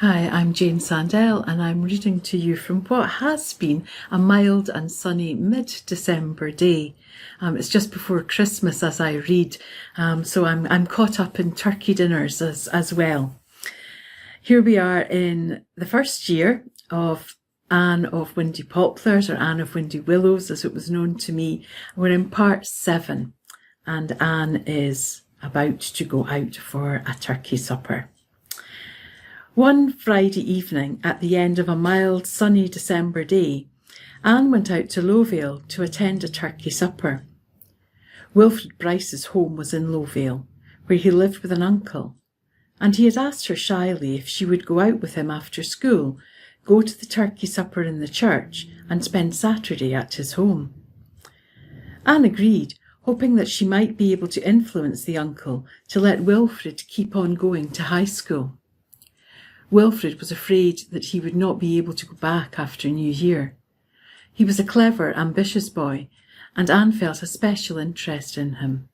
Hi, I'm Jane Sandell and I'm reading to you from what has been a mild and sunny mid-December day. It's just before Christmas as I read, so I'm caught up in turkey dinners as well. Here we are in the first year of Anne of Windy Poplars, or Anne of Windy Willows as it was known to me. We're in part 7 and Anne is about to go out for a turkey supper. One Friday evening, at the end of a mild, sunny December day, Anne went out to Lowvale to attend a turkey supper. Wilfred Bryce's home was in Lowvale, where he lived with an uncle, and he had asked her shyly if she would go out with him after school, go to the turkey supper in the church, and spend Saturday at his home. Anne agreed, hoping that she might be able to influence the uncle to let Wilfred keep on going to high school. Wilfred was afraid that he would not be able to go back after New Year. He was a clever, ambitious boy, and Anne felt a special interest in him.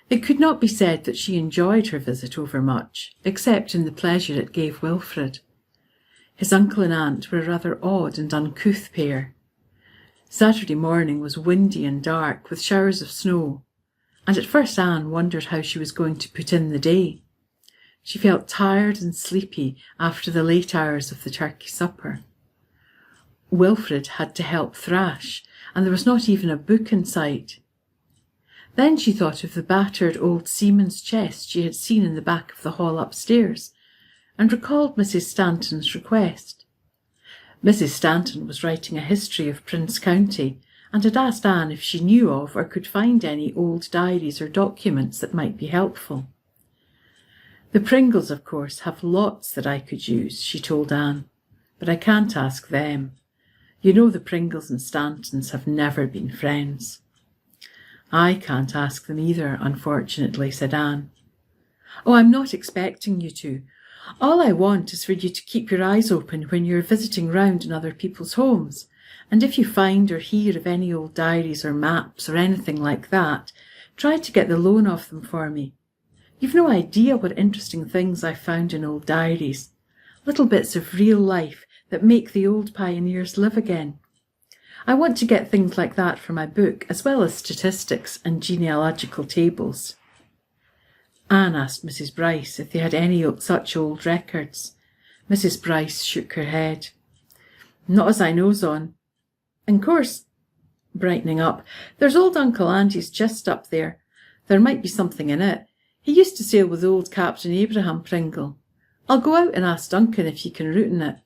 It could not be said that she enjoyed her visit overmuch, except in the pleasure it gave Wilfred. His uncle and aunt were a rather odd and uncouth pair. Saturday morning was windy and dark, with showers of snow, and at first Anne wondered how she was going to put in the day. She felt tired and sleepy after the late hours of the turkey supper. Wilfred had to help thrash, and there was not even a book in sight. Then she thought of the battered old seaman's chest she had seen in the back of the hall upstairs, and recalled Mrs. Stanton's request. Mrs. Stanton was writing a history of Prince County, and had asked Anne if she knew of or could find any old diaries or documents that might be helpful. The Pringles, of course, have lots that I could use, she told Anne, but I can't ask them. You know the Pringles and Stantons have never been friends. I can't ask them either, unfortunately, said Anne. Oh, I'm not expecting you to. All I want is for you to keep your eyes open when you're visiting round in other people's homes, and if you find or hear of any old diaries or maps or anything like that, try to get the loan of them for me. You've no idea what interesting things I've found in old diaries, little bits of real life that make the old pioneers live again. I want to get things like that for my book, as well as statistics and genealogical tables. Anne asked Mrs. Bryce if they had any such old records. Mrs. Bryce shook her head. Not as I knows on. In course, brightening up, there's old Uncle Andy's chest up there. There might be something in it. He used to sail with old Captain Abraham Pringle. I'll go out and ask Duncan if you can root in it.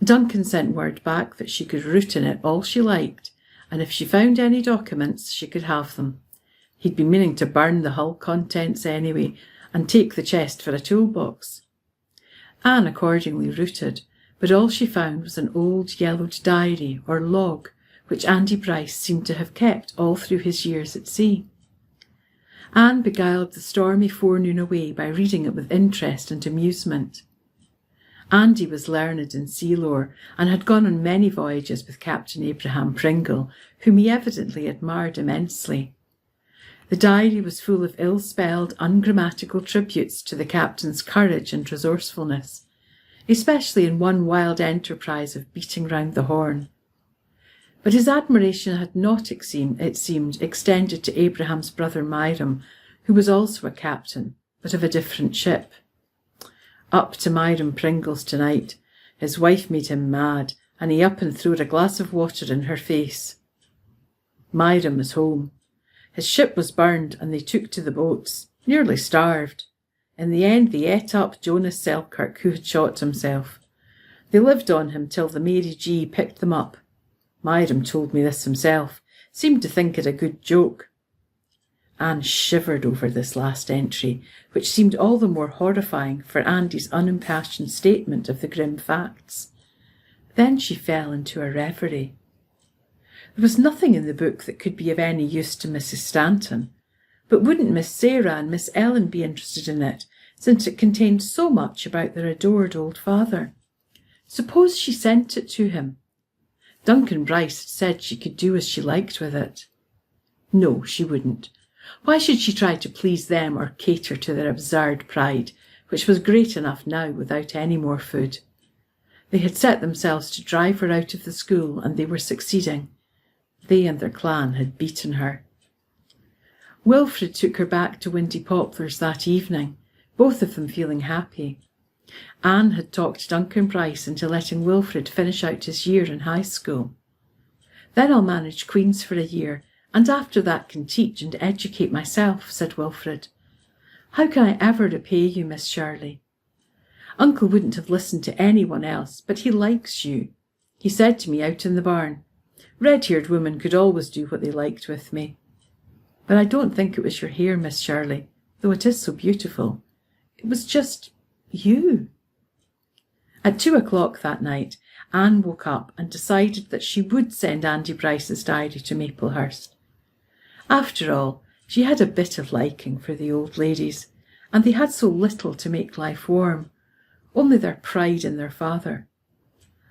Duncan sent word back that she could root in it all she liked, and if she found any documents, she could have them. He'd been meaning to burn the hull contents anyway, and take the chest for a toolbox. Anne accordingly rooted, but all she found was an old yellowed diary or log, which Andy Bryce seemed to have kept all through his years at sea. Anne beguiled the stormy forenoon away by reading it with interest and amusement. Andy was learned in sea lore and had gone on many voyages with Captain Abraham Pringle, whom he evidently admired immensely. The diary was full of ill-spelled, ungrammatical tributes to the captain's courage and resourcefulness, especially in one wild enterprise of beating round the Horn. But his admiration had not, it seemed, extended to Abraham's brother Myram, who was also a captain, but of a different ship. Up to Myram Pringle's tonight. His wife made him mad, and he up and throwed a glass of water in her face. Myram is home. His ship was burned, and they took to the boats, nearly starved. In the end they ate up Jonas Selkirk, who had shot himself. They lived on him till the Mary G. picked them up. Myram told me this himself, seemed to think it a good joke. Anne shivered over this last entry, which seemed all the more horrifying for Andy's unimpassioned statement of the grim facts. Then she fell into a reverie. There was nothing in the book that could be of any use to Mrs. Stanton, but wouldn't Miss Sarah and Miss Ellen be interested in it, since it contained so much about their adored old father? Suppose she sent it to him? Duncan Bryce had said she could do as she liked with it. No, she wouldn't. Why should she try to please them or cater to their absurd pride, which was great enough now without any more food. They had set themselves to drive her out of the school, and they were succeeding. They and their clan had beaten her. Wilfred took her back to Windy Poplars that evening, both of them feeling happy. Anne had talked Duncan Bryce into letting Wilfred finish out his year in high school. "Then I'll manage Queen's for a year, and after that can teach and educate myself," said Wilfred. "How can I ever repay you, Miss Shirley? Uncle wouldn't have listened to anyone else, but he likes you. He said to me out in the barn, 'Red-haired women could always do what they liked with me.' But I don't think it was your hair, Miss Shirley, though it is so beautiful. It was just you." At 2 o'clock that night, Anne woke up and decided that she would send Andy Bryce's diary to Maplehurst. After all, she had a bit of liking for the old ladies, and they had so little to make life warm, only their pride in their father.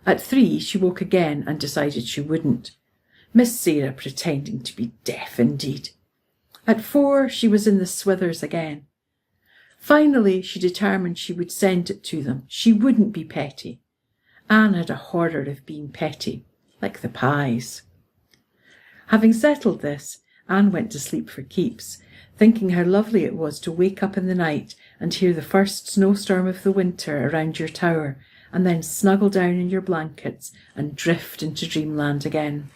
At 3 she woke again and decided she wouldn't. Miss Sarah pretending to be deaf indeed. At 4 she was in the Swithers again. Finally she determined she would send it to them. She wouldn't be petty. Anne had a horror of being petty, like the Pies. Having settled this, Anne went to sleep for keeps, thinking how lovely it was to wake up in the night and hear the first snowstorm of the winter around your tower, and then snuggle down in your blankets and drift into dreamland again.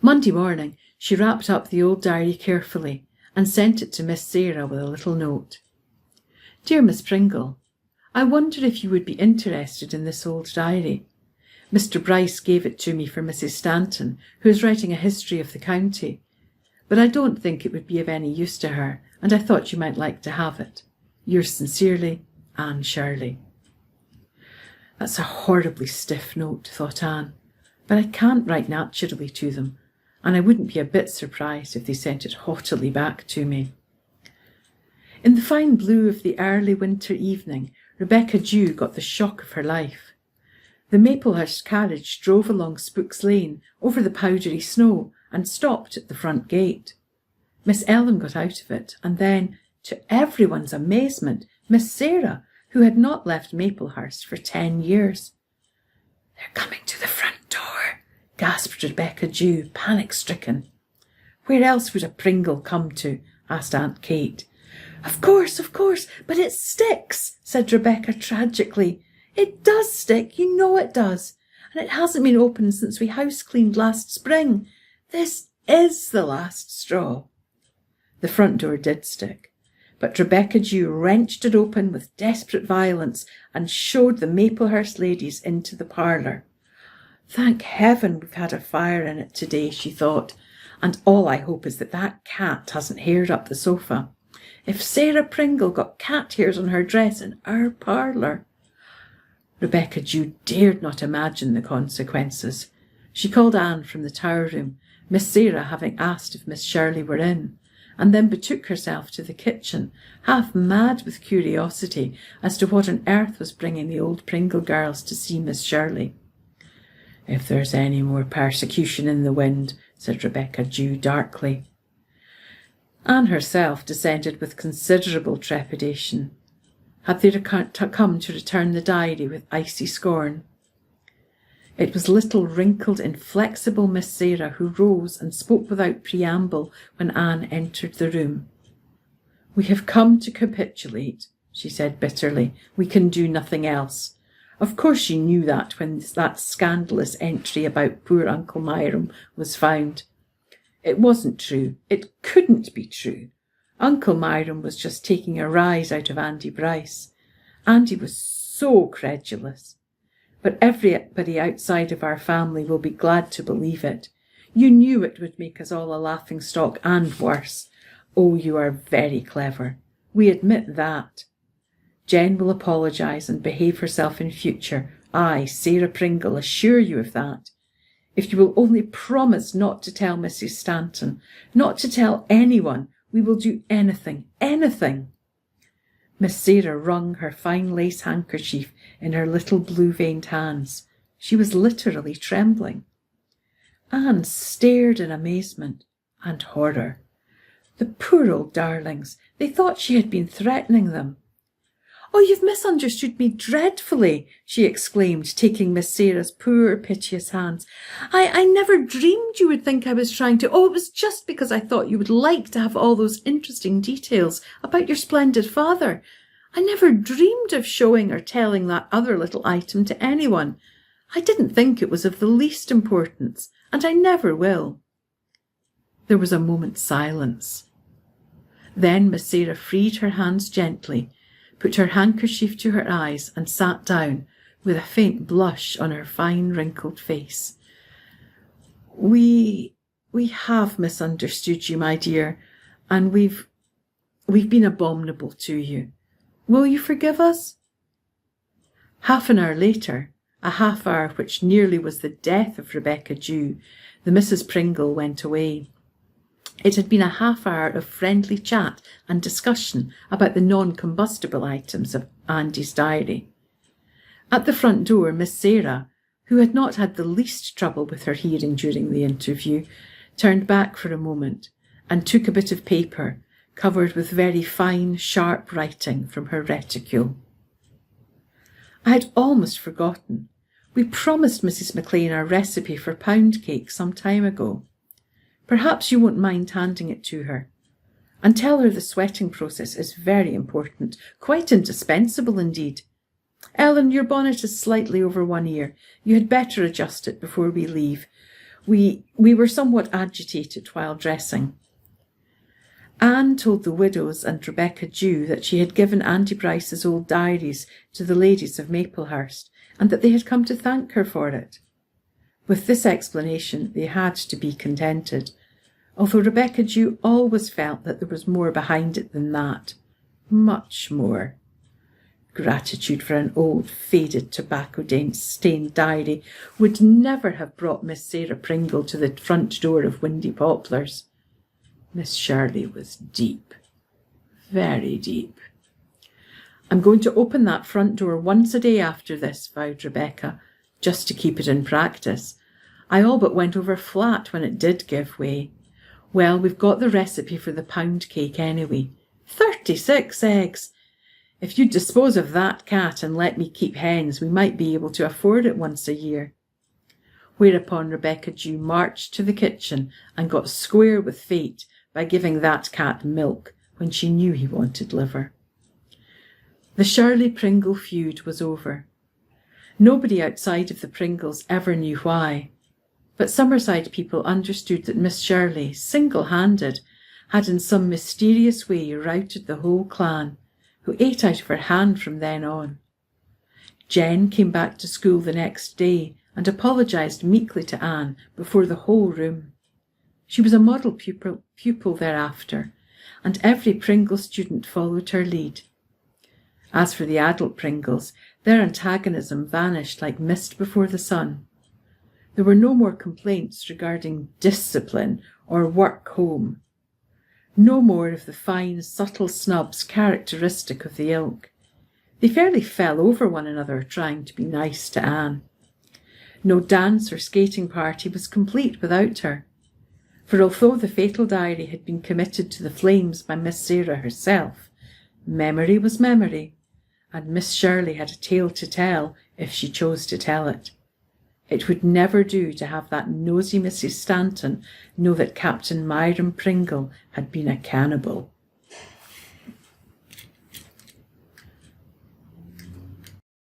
Monday morning she wrapped up the old diary carefully and sent it to Miss Sarah with a little note. "Dear Miss Pringle, I wonder if you would be interested in this old diary. Mr. Bryce gave it to me for Mrs. Stanton, who is writing a history of the county, but I don't think it would be of any use to her, and I thought you might like to have it. Yours sincerely, Anne Shirley." That's a horribly stiff note, thought Anne, but I can't write naturally to them, and I wouldn't be a bit surprised if they sent it haughtily back to me. In the fine blue of the early winter evening, Rebecca Dew got the shock of her life. The Maplehurst carriage drove along Spook's Lane over the powdery snow and stopped at the front gate. Miss Ellen got out of it, and then, to everyone's amazement, Miss Sarah, who had not left Maplehurst for 10 years. "They're coming to the front door," gasped Rebecca Dew, panic-stricken. "Where else would a Pringle come to?" asked Aunt Kate. Of course, but it sticks," said Rebecca tragically. "It does stick, you know it does, and it hasn't been opened since we house-cleaned last spring. This is the last straw." The front door did stick, but Rebecca Dew wrenched it open with desperate violence and showed the Maplehurst ladies into the parlour. "Thank heaven we've had a fire in it today," she thought, "and all I hope is that cat hasn't haired up the sofa. If Sarah Pringle got cat hairs on her dress in our parlour." Rebecca Dew dared not imagine the consequences. She called Anne from the tower room, Miss Sarah having asked if Miss Shirley were in, and then betook herself to the kitchen, half mad with curiosity as to what on earth was bringing the old Pringle girls to see Miss Shirley. "If there's any more persecution in the wind," said Rebecca Dew darkly. Anne herself descended with considerable trepidation. Had they come to return the diary with icy scorn? It was little wrinkled, inflexible Miss Sarah who rose and spoke without preamble when Anne entered the room. "We have come to capitulate," she said bitterly. "We can do nothing else. Of course she knew that when that scandalous entry about poor Uncle Myram was found. It wasn't true. It couldn't be true. Uncle Myram was just taking a rise out of Andy Bryce. Andy was so credulous. But everybody outside of our family will be glad to believe it. You knew it would make us all a laughing-stock and worse. Oh, you are very clever. We admit that. Jen will apologise and behave herself in future. I, Sarah Pringle, assure you of that. If you will only promise not to tell Mrs. Stanton, not to tell anyone, we will do anything, anything." Miss Sarah wrung her fine lace handkerchief in her little blue-veined hands. She was literally trembling. Anne stared in amazement and horror. The poor old darlings, they thought she had been threatening them. "Oh, you've misunderstood me dreadfully," she exclaimed, taking Miss Sarah's poor, piteous hands. I never dreamed you would think I was trying to. Oh, it was just because I thought you would like to have all those interesting details about your splendid father. I never dreamed of showing or telling that other little item to anyone. I didn't think it was of the least importance, and I never will." There was a moment's silence. Then Miss Sarah freed her hands gently, put her handkerchief to her eyes, and sat down with a faint blush on her fine wrinkled face. We have misunderstood you, my dear, and we've been abominable to you. Will you forgive us?" Half an hour later, a half hour which nearly was the death of Rebecca Dew, the Mrs. Pringle went away. It had been a half hour of friendly chat and discussion about the non-combustible items of Andy's diary. At the front door, Miss Sarah, who had not had the least trouble with her hearing during the interview, turned back for a moment and took a bit of paper covered with very fine, sharp writing from her reticule. "I had almost forgotten. We promised Mrs. McLean our recipe for pound cake some time ago. Perhaps you won't mind handing it to her. And tell her the sweating process is very important, quite indispensable indeed. Ellen, your bonnet is slightly over one ear. You had better adjust it before we leave. We were somewhat agitated while dressing." Anne told the Willows and Rebecca Dew that she had given Andy Bryce's old diaries to the ladies of Maplehurst, and that they had come to thank her for it. With this explanation they had to be contented, although Rebecca Dew always felt that there was more behind it than that. Much more. Gratitude for an old, faded, tobacco-stained diary would never have brought Miss Sarah Pringle to the front door of Windy Poplars. Miss Shirley was deep, very deep. "I'm going to open that front door once a day after this," vowed Rebecca, "just to keep it in practice. I all but went over flat when it did give way. Well, we've got the recipe for the pound cake anyway. 36 eggs! If you'd dispose of that cat and let me keep hens, we might be able to afford it once a year." Whereupon Rebecca Dew marched to the kitchen and got square with fate by giving that cat milk when she knew he wanted liver. The Shirley Pringle feud was over. Nobody outside of the Pringles ever knew why, but Summerside people understood that Miss Shirley, single-handed, had in some mysterious way routed the whole clan, who ate out of her hand from then on. Jen came back to school the next day and apologised meekly to Anne before the whole room. She was a model pupil thereafter, and every Pringle student followed her lead. As for the adult Pringles, their antagonism vanished like mist before the sun. There were no more complaints regarding discipline or work home. No more of the fine, subtle snubs characteristic of the ilk. They fairly fell over one another trying to be nice to Anne. No dance or skating party was complete without her, for although the fatal diary had been committed to the flames by Miss Sarah herself, memory was memory, and Miss Shirley had a tale to tell if she chose to tell it. It would never do to have that nosy Mrs. Stanton know that Captain Myron Pringle had been a cannibal.